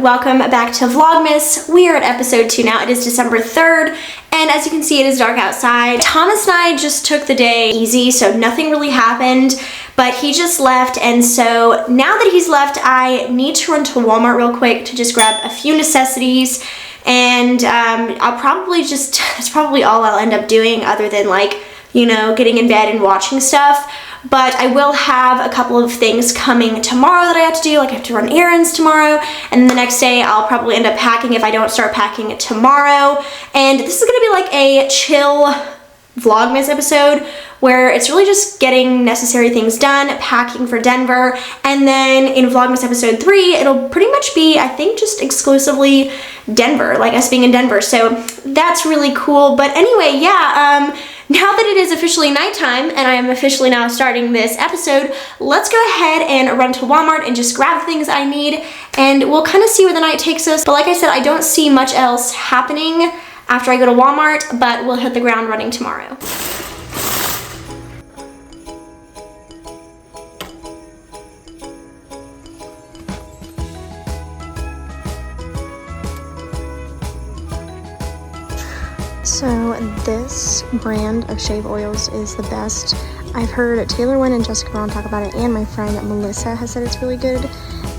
welcome back to Vlogmas. We are at episode 2 now. It is December 3rd, and as you can see, it is dark outside. Thomas and I just took the day easy, so nothing really happened, but he just left, and so now that he's left, I need to run to Walmart real quick to just grab a few necessities, and I'll probably just, that's probably all I'll end up doing other than like, you know, getting in bed and watching stuff. But I will have a couple of things coming tomorrow that I have to do, like I have to run errands tomorrow, and then the next day I'll probably end up packing if I don't start packing tomorrow. And this is gonna be like a chill Vlogmas episode where it's really just getting necessary things done, packing for Denver, and then in Vlogmas episode 3, it'll pretty much be, I think, just exclusively Denver, like us being in Denver, so that's really cool. But anyway, yeah, now that it is officially nighttime and I am officially now starting this episode, let's go ahead and run to Walmart and just grab the things I need, and we'll kind of see where the night takes us. But like I said, I don't see much else happening after I go to Walmart, but we'll hit the ground running tomorrow. So this brand of shave oils is the best. I've heard Taylor Wynn and Jessica Ron talk about it, and my friend Melissa has said it's really good.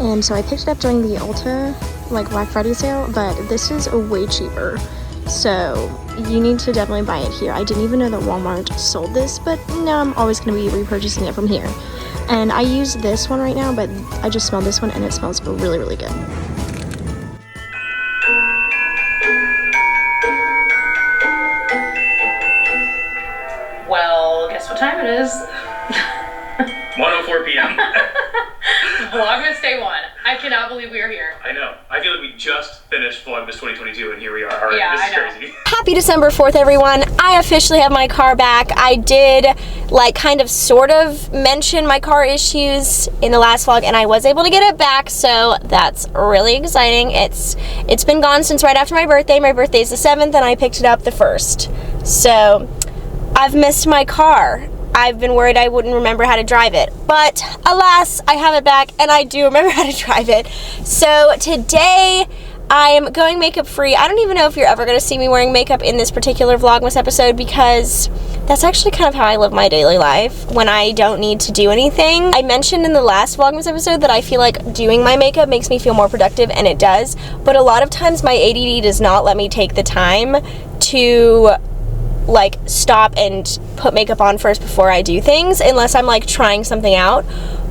And so I picked it up during the Ulta, like Black Friday sale, but this is way cheaper. So you need to definitely buy it here. I didn't even know that Walmart sold this, but now I'm always gonna be repurchasing it from here. And I use this one right now, but I just smelled this one and it smells really, really good. Well, guess what time it is? 1:04 p.m. Vlogmas Day 1. I cannot believe we are here. I know. I feel like we just finished Vlogmas 2022 and here we are. All right, Yeah, this is I know. crazy. Happy December 4th, everyone. I officially have my car back. I did, like, kind of sort of mention my car issues in the last vlog, and I was able to get it back, so that's really exciting. It's been gone since right after my birthday. My birthday is the 7th, and I picked it up the 1st. So I've missed my car. I've been worried I wouldn't remember how to drive it, but alas, I have it back and I do remember how to drive it. So today I am going makeup free. I don't even know if you're ever going to see me wearing makeup in this particular Vlogmas episode, because that's actually kind of how I live my daily life when I don't need to do anything. I mentioned in the last Vlogmas episode that I feel like doing my makeup makes me feel more productive, and it does, but a lot of times my ADD does not let me take the time to like stop and put makeup on first before I do things, unless I'm like trying something out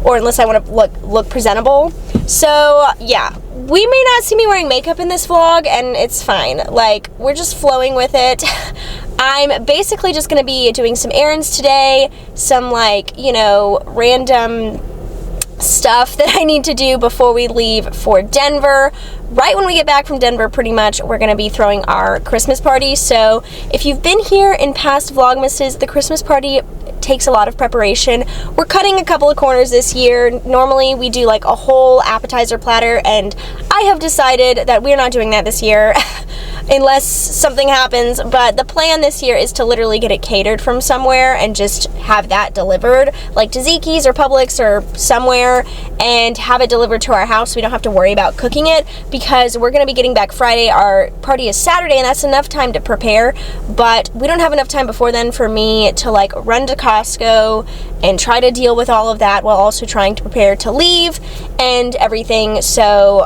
or unless I want to look presentable. So yeah, we may not see me wearing makeup in this vlog, and it's fine. Like, we're just flowing with it. I'm basically just gonna be doing some errands today, some like, you know, random stuff that I need to do before we leave for Denver. Right when we get back from Denver, pretty much, we're going to be throwing our Christmas party. So if you've been here in past Vlogmases, the Christmas party takes a lot of preparation. We're cutting a couple of corners this year. Normally we do like a whole appetizer platter, and I have decided that we're not doing that this year unless something happens. But the plan this year is to literally get it catered from somewhere and just have that delivered, like to Zeke's or Publix or somewhere, and have it delivered to our house so we don't have to worry about cooking it, because we're going to be getting back Friday. Our party is Saturday, and that's enough time to prepare, but we don't have enough time before then for me to like run to Costco and try to deal with all of that while also trying to prepare to leave and everything. So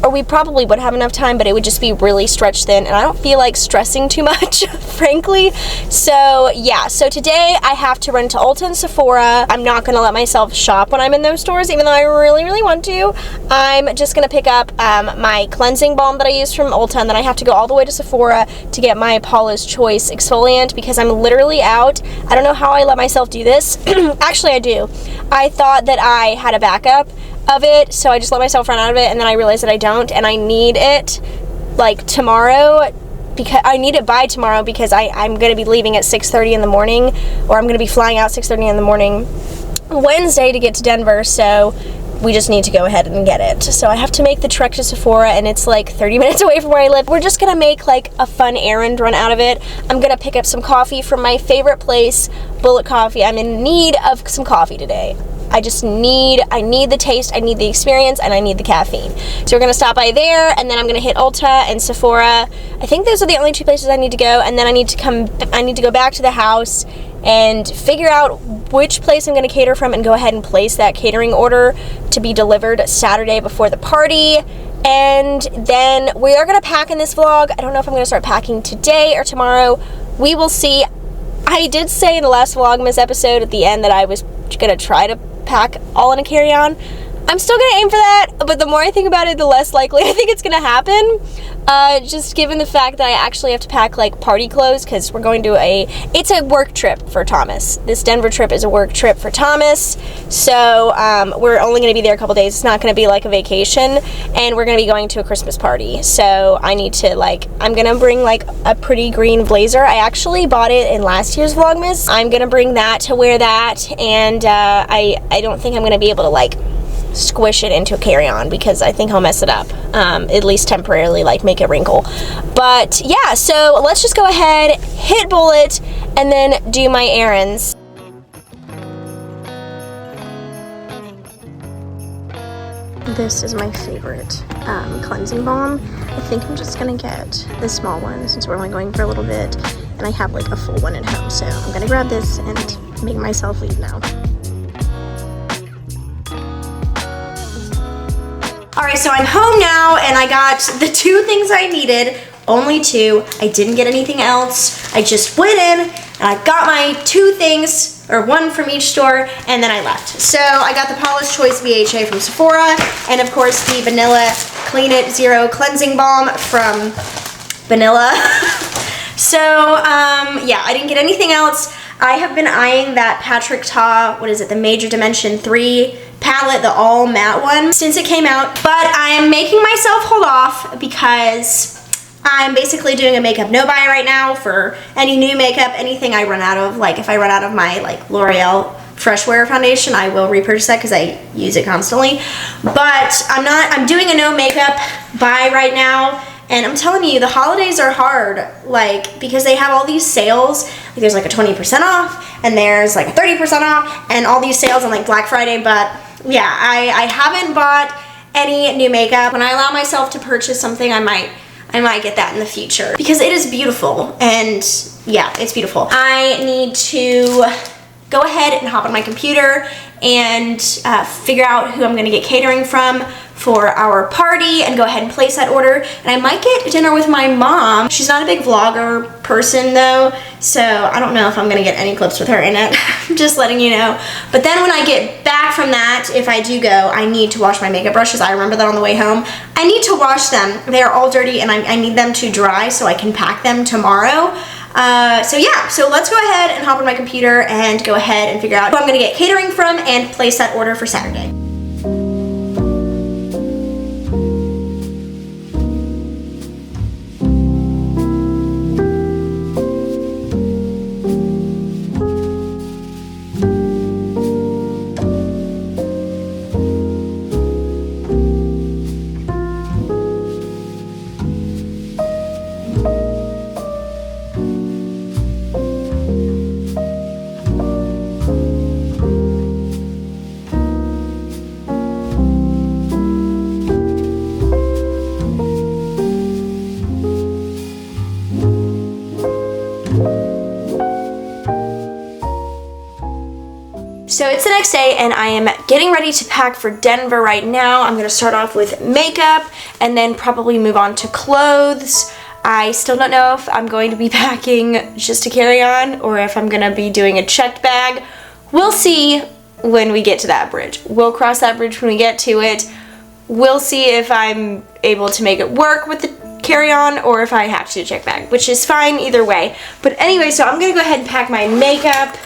or we probably would have enough time, but it would just be really stretched thin, and I don't feel like stressing too much frankly. So yeah, so today I have to run to Ulta and Sephora. I'm not gonna let myself shop when I'm in those stores, even though I really want to. I'm just gonna pick up my cleansing balm that I use from Ulta, and then I have to go all the way to Sephora to get my Paula's Choice exfoliant, because I'm literally out. I don't know how I let myself do this. Actually, I do. I thought that I had a backup of it, so I just let myself run out of it, and then I realized that I don't, and I need it like tomorrow, because I need it by tomorrow, because I'm going to be leaving at 6:30 in the morning, or I'm going to be flying out 6:30 in the morning Wednesday to get to Denver, so we just need to go ahead and get it. So I have to make the trek to Sephora, and it's like 30 minutes away from where I live. We're just gonna make like a fun errand run out of it. I'm gonna pick up some coffee from my favorite place, Bullet Coffee. I'm in need of some coffee today. I need the taste, I need the experience, and I need the caffeine. So we're gonna stop by there, and then I'm gonna hit Ulta and Sephora. I think those are the only 2 places I need to go, and then I need to go back to the house and figure out which place I'm gonna cater from and go ahead and place that catering order to be delivered Saturday before the party. And then we are gonna pack in this vlog. I don't know if I'm gonna start packing today or tomorrow. We will see. I did say in the last Vlogmas episode at the end that I was gonna try to pack all in a carry-on. I'm still gonna aim for that, but the more I think about it, the less likely I think it's gonna happen. Just given the fact that I actually have to pack like party clothes, because we're going to it's a work trip for Thomas. This Denver trip is a work trip for Thomas. So we're only gonna be there a couple days. It's not gonna be like a vacation, and we're gonna be going to a Christmas party. So I need to I'm gonna bring like a pretty green blazer. I actually bought it in last year's Vlogmas. I'm gonna bring that to wear that, and I don't think I'm gonna be able to squish it into a carry-on because I think I'll mess it up, at least temporarily, make it wrinkle. But yeah, so let's just go ahead, hit bullet, and then do my errands. This is my favorite cleansing balm. I think I'm just gonna get the small one since we're only going for a little bit, and I have a full one at home, so I'm gonna grab this and make myself leave now. Alright, so I'm home now, and I got the 2 things I needed, only 2. I didn't get anything else. I just went in, and I got my 2 things, or 1 from each store, and then I left. So I got the Paula's Choice BHA from Sephora, and of course the Vanilla Clean It Zero Cleansing Balm from Vanilla. So, yeah, I didn't get anything else. I have been eyeing that Patrick Ta, the Major Dimension 3 palette, the all matte one, since it came out, but I am making myself hold off because I'm basically doing a makeup no buy right now for any new makeup, anything I run out of. If I run out of my L'Oreal Fresh Wear foundation, I will repurchase that because I use it constantly. But I'm doing a no makeup buy right now. And I'm telling you, the holidays are hard, because they have all these sales. There's a 20% off, and there's a 30% off, and all these sales on Black Friday. But yeah, I haven't bought any new makeup. When I allow myself to purchase something, I might get that in the future because it is beautiful. And yeah, it's beautiful. I need to go ahead and hop on my computer and figure out who I'm gonna get catering from for our party and go ahead and place that order. And I might get dinner with my mom. She's not a big vlogger person though, so I don't know if I'm gonna get any clips with her in it. Just letting you know. But then when I get back from that, if I do go, I need to wash my makeup brushes. I remember that on the way home. I need to wash them. They're all dirty, and I need them to dry so I can pack them tomorrow. So yeah, so let's go ahead and hop on my computer and go ahead and figure out who I'm gonna get catering from and place that order for Saturday. So it's the next day, and I am getting ready to pack for Denver right now. I'm gonna start off with makeup and then probably move on to clothes. I still don't know if I'm going to be packing just a carry-on or if I'm gonna be doing a checked bag. We'll see when we get to that bridge. We'll cross that bridge when we get to it. We'll see if I'm able to make it work with the carry-on or if I have to do a checked bag, which is fine either way. But anyway, so I'm gonna go ahead and pack my makeup.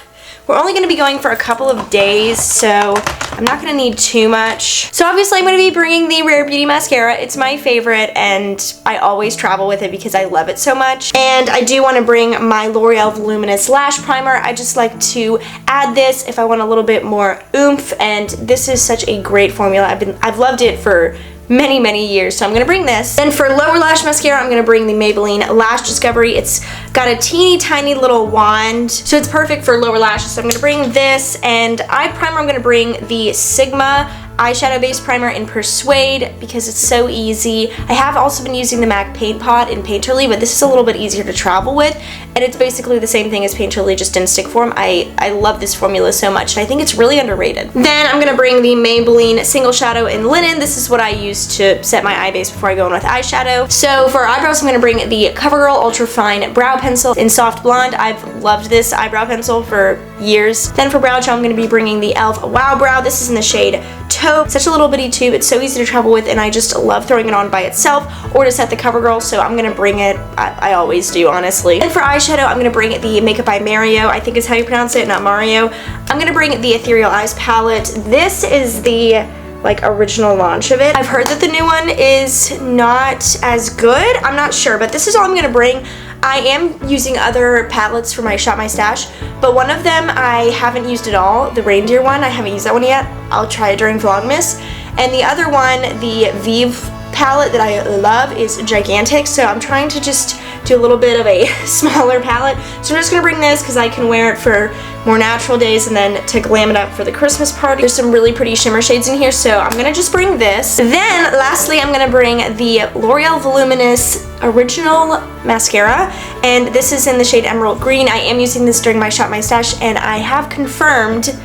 We're only going to be going for a couple of days, so I'm not going to need too much. So obviously I'm going to be bringing the Rare Beauty mascara. It's my favorite, and I always travel with it because I love it so much. And I do want to bring my L'Oreal Voluminous Lash Primer. I just like to add this if I want a little bit more oomph, and this is such a great formula. I've loved it for many years, so I'm gonna bring this. Then for lower lash mascara, I'm gonna bring the Maybelline Lash Discovery. It's got a teeny tiny little wand, so it's perfect for lower lashes. So I'm gonna bring this, and eye primer, I'm gonna bring the Sigma eyeshadow base primer in Persuade because it's so easy. I have also been using the MAC Paint Pot in Painterly, but this is a little bit easier to travel with, and it's basically the same thing as Painterly, just in stick form. I love this formula so much, and I think it's really underrated. Then I'm gonna bring the Maybelline Single Shadow in Linen. This is what I use to set my eye base before I go in with eyeshadow. So for eyebrows, I'm gonna bring the CoverGirl Ultra Fine Brow Pencil in Soft Blonde. I've loved this eyebrow pencil for years. Then for brow gel, I'm gonna be bringing the e.l.f. Wow Brow. This is in the shade Taupe. Such a little bitty tube. It's so easy to travel with, and I just love throwing it on by itself or to set the CoverGirl, so I'm gonna bring it. I always do, honestly. And for eyeshadow, I'm gonna bring the Makeup by Mario, I think is how you pronounce it, not Mario. I'm gonna bring the Ethereal Eyes palette. This is the original launch of it. I've heard that the new one is not as good. I'm not sure, but this is all I'm gonna bring. I am using other palettes for my Shop My Stash, but one of them I haven't used at all, the reindeer one. I haven't used that one yet. I'll try it during Vlogmas. And the other one, the Vive palette that I love, is gigantic, so I'm trying to just do a little bit of a smaller palette. So I'm just gonna bring this because I can wear it for more natural days and then to glam it up for the Christmas party. There's some really pretty shimmer shades in here, so I'm gonna just bring this. Then lastly, I'm gonna bring the L'Oreal Voluminous Original Mascara, and this is in the shade Emerald Green. I am using this during my Shop My Stash, and I have confirmed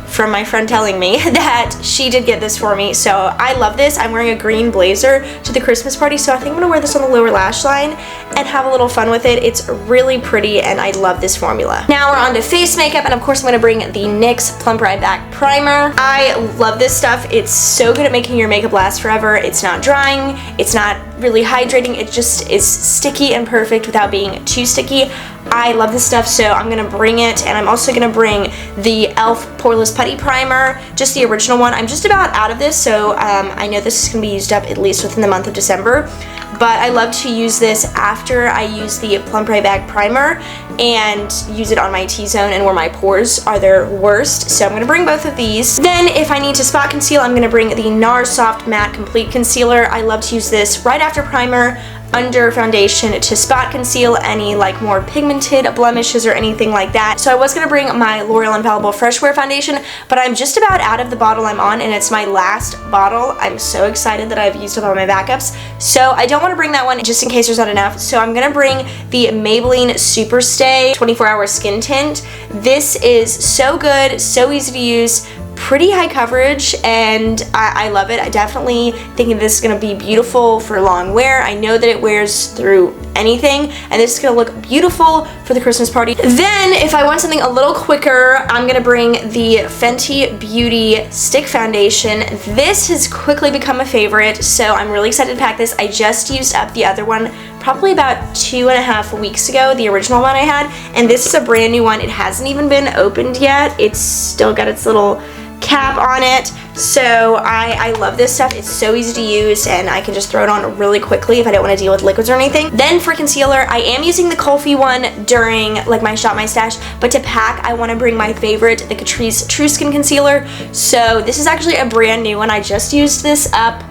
from my friend telling me that she did get this for me, so I love this. I'm wearing a green blazer to the Christmas party, so I think I'm gonna wear this on the lower lash line and have a little fun with it. It's really pretty, and I love this formula. Now we're on to face makeup, and of course I'm gonna bring the NYX Plump Ride Back Primer. I love this stuff. It's so good at making your makeup last forever. It's not drying, it's not really hydrating, it just is sticky and perfect without being too sticky. I love this stuff, so I'm gonna bring it, and I'm also gonna bring the e.l.f. Poreless Putty Primer, just the original one. I'm just about out of this, so I know this is gonna be used up at least within the month of December, but I love to use this after I use the Plump Ride Back Primer and use it on my T-zone and where my pores are their worst, so I'm gonna bring both of these. Then if I need to spot conceal, I'm gonna bring the NARS Soft Matte Complete Concealer. I love to use this right after primer, under foundation, to spot conceal any more pigmented blemishes or anything like that. So I was gonna bring my L'Oreal Infallible Fresh Wear Foundation, but I'm just about out of the bottle I'm on, and it's my last bottle. I'm so excited that I've used up all my backups, so I don't want to bring that one just in case there's not enough. So I'm gonna bring the Maybelline Super Stay 24-Hour Skin Tint. This is so good, so easy to use, pretty high coverage, and I love it. I definitely think this is going to be beautiful for long wear. I know that it wears through anything, and this is going to look beautiful for the Christmas party. Then if I want something a little quicker, I'm going to bring the Fenty Beauty Stick Foundation. This has quickly become a favorite, so I'm really excited to pack this. I just used up the other one probably about 2.5 weeks ago, the original one I had, and this is a brand new one. It hasn't even been opened yet. It's still got its little cap on it, so I love this stuff. It's so easy to use, and I can just throw it on really quickly if I don't want to deal with liquids or anything. Then for concealer, I am using the Kulfi one during my Shop My Stash, but to pack, I want to bring my favorite, the Catrice True Skin Concealer. So this is actually a brand new one. I just used this up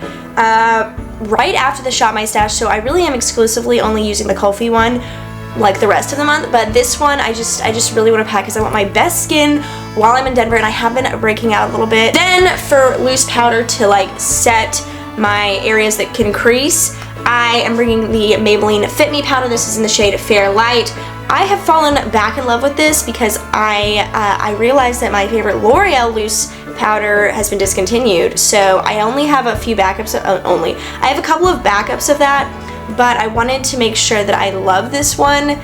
right after the Shop My Stash, so I really am exclusively only using the Kulfi one the rest of the month, but this one I just really want to pack because I want my best skin while I'm in Denver, and I have been breaking out a little bit. Then for loose powder to set my areas that can crease, I am bringing the Maybelline Fit Me powder. This is in the shade Fair Light. I have fallen back in love with this because I realized that my favorite L'Oreal loose powder has been discontinued, so I only have a few backups. I have a couple of backups of that, but I wanted to make sure that I love this one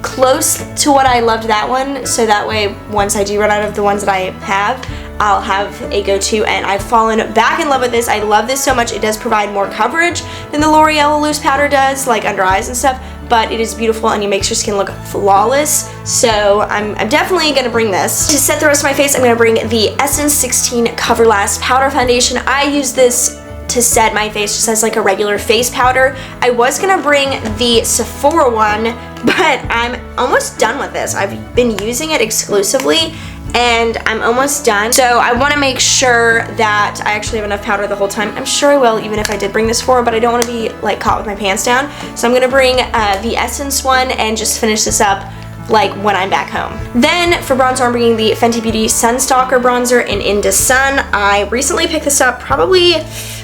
close to what I loved that one, so that way once I do run out of the ones that I have, I'll have a go-to, and I've fallen back in love with this. I love this so much. It does provide more coverage than the L'Oreal loose powder does, under eyes and stuff, but it is beautiful and it makes your skin look flawless, so I'm definitely gonna bring this. To set the rest of my face, I'm gonna bring the Essence 16 Cover Last Powder Foundation. I use this to set my face just as a regular face powder. I was gonna bring the Sephora one, but I'm almost done with this. I've been using it exclusively, and I'm almost done. So I want to make sure that I actually have enough powder the whole time. I'm sure I will, even if I did bring this forward, but I don't want to be like caught with my pants down. So I'm going to bring the Essence one and just finish this up like when I'm back home. Then for bronzer, I'm bringing the Fenty Beauty Sunstalker bronzer in Into Sun. I recently picked this up probably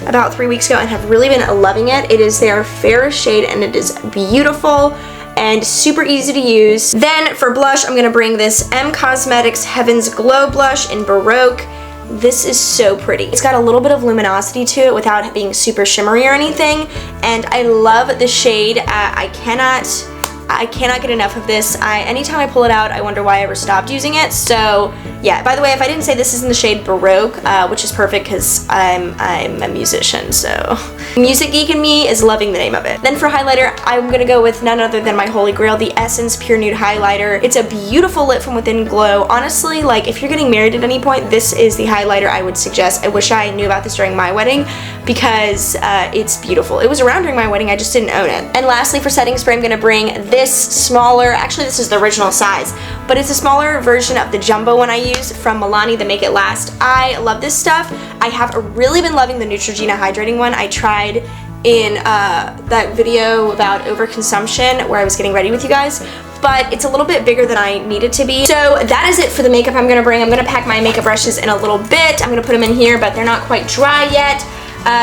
about 3 weeks ago and have really been loving it. It is their fairest shade and it is beautiful and super easy to use. Then for blush, I'm gonna bring this M Cosmetics Heaven's Glow blush in Baroque. This is so pretty. It's got a little bit of luminosity to it without being super shimmery or anything, and I love the shade. I cannot get enough of this. Anytime I pull it out, I wonder why I ever stopped using it. So yeah, by the way, if I didn't say, this is in the shade Baroque, which is perfect because I'm a musician, so music geek in me is loving the name of it. Then for highlighter, I'm gonna go with none other than my holy grail, the Essence Pure Nude Highlighter. It's a beautiful lit from within glow. Honestly, like if you're getting married at any point, this is the highlighter I would suggest. I wish I knew about this during my wedding because it's beautiful. It was around during my wedding, I just didn't own it. And lastly, for setting spray, I'm gonna bring this smaller, actually this is the original size, but it's a smaller version of the jumbo one I use from Milani, the Make It Last. I love this stuff. I have really been loving the Neutrogena hydrating one. I tried in that video about overconsumption where I was getting ready with you guys, but it's a little bit bigger than I need it to be. So that is it for the makeup I'm gonna bring. I'm gonna pack my makeup brushes in a little bit. I'm gonna put them in here, but they're not quite dry yet.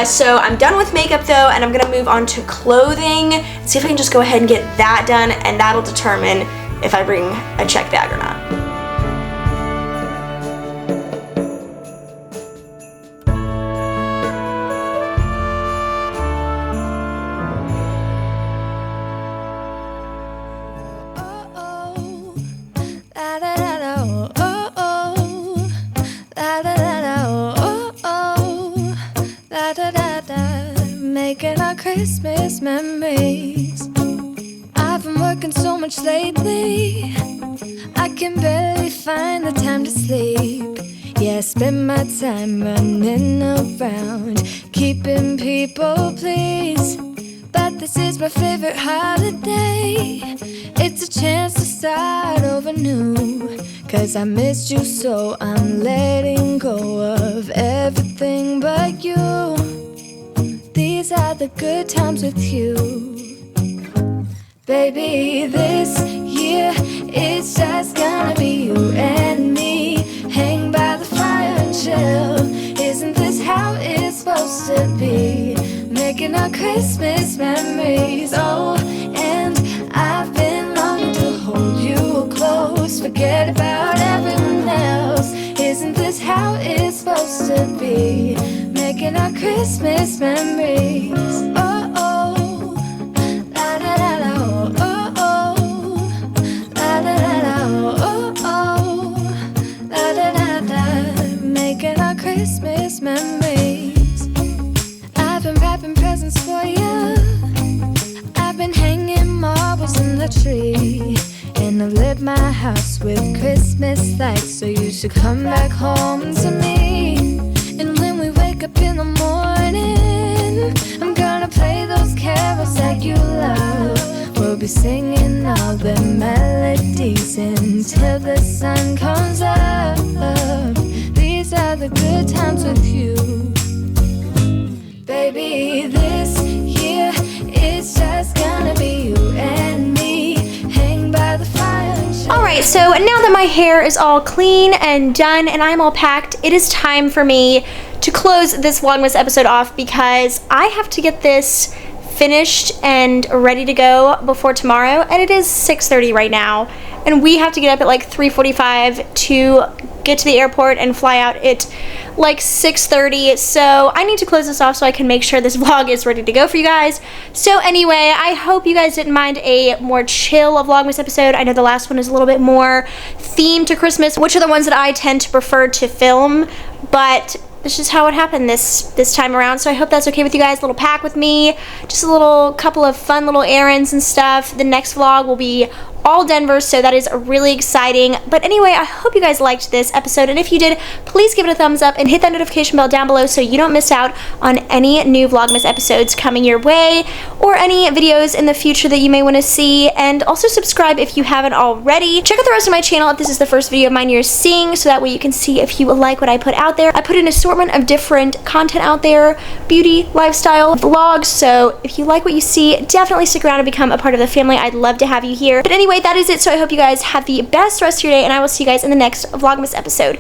So I'm done with makeup though, and I'm gonna move on to clothing. See if I can just go ahead and get that done, and that'll determine if I bring a check bag or not. Making our Christmas memories. I've been working so much lately, I can barely find the time to sleep. Yeah, I spend my time running around, keeping people pleased. But this is my favorite holiday. It's a chance to start over new, 'cause I missed you, so I'm letting go of everything but you. These are the good times with you. Baby, this year it's just gonna be you and me. Hang by the fire and chill. Isn't this how it's supposed to be? Making our Christmas memories. Oh, and I've been longing to hold you close. Forget about everyone else. Isn't this how it's supposed to be? Making our Christmas memories. Oh, oh, la la la la, oh, oh, la la la la, oh, oh, la la la la. Making our Christmas memories. I've been wrapping presents for you. I've been hanging marbles in the tree, and I've lit my house with Christmas lights. So you should come back home to me. And when we wake up in the morning, I'm gonna play those carols that you love. We'll be singing all the melodies until the sun comes up. These are the good times with you. Baby, this year it's just gonna be you and me. Hang by the fire and chill. Alright, so now that my hair is all clean and done and I'm all packed, it is time for me to close this Vlogmas episode off because I have to get this finished and ready to go before tomorrow, and it is 6:30 right now, and we have to get up at like 3:45 to get to the airport and fly out at like 6:30, so I need to close this off so I can make sure this vlog is ready to go for you guys. So anyway, I hope you guys didn't mind a more chill Vlogmas episode. I know the last one is a little bit more themed to Christmas, which are the ones that I tend to prefer to film, but this is how it happened this time around, so I hope that's okay with you guys. A little pack with me, just a little couple of fun little errands and stuff. The next vlog will be all Denver, so that is really exciting. But anyway, I hope you guys liked this episode, and if you did, please give it a thumbs up and hit that notification bell down below so you don't miss out on any new Vlogmas episodes coming your way, or any videos in the future that you may want to see. And also subscribe if you haven't already. Check out the rest of my channel if this is the first video of mine you're seeing, so that way you can see if you like what I put out there. I put an assortment of different content out there, beauty, lifestyle, vlogs, so if you like what you see, definitely stick around and become a part of the family. I'd love to have you here. But anyway, that is it, so I hope you guys have the best rest of your day, and I will see you guys in the next Vlogmas episode.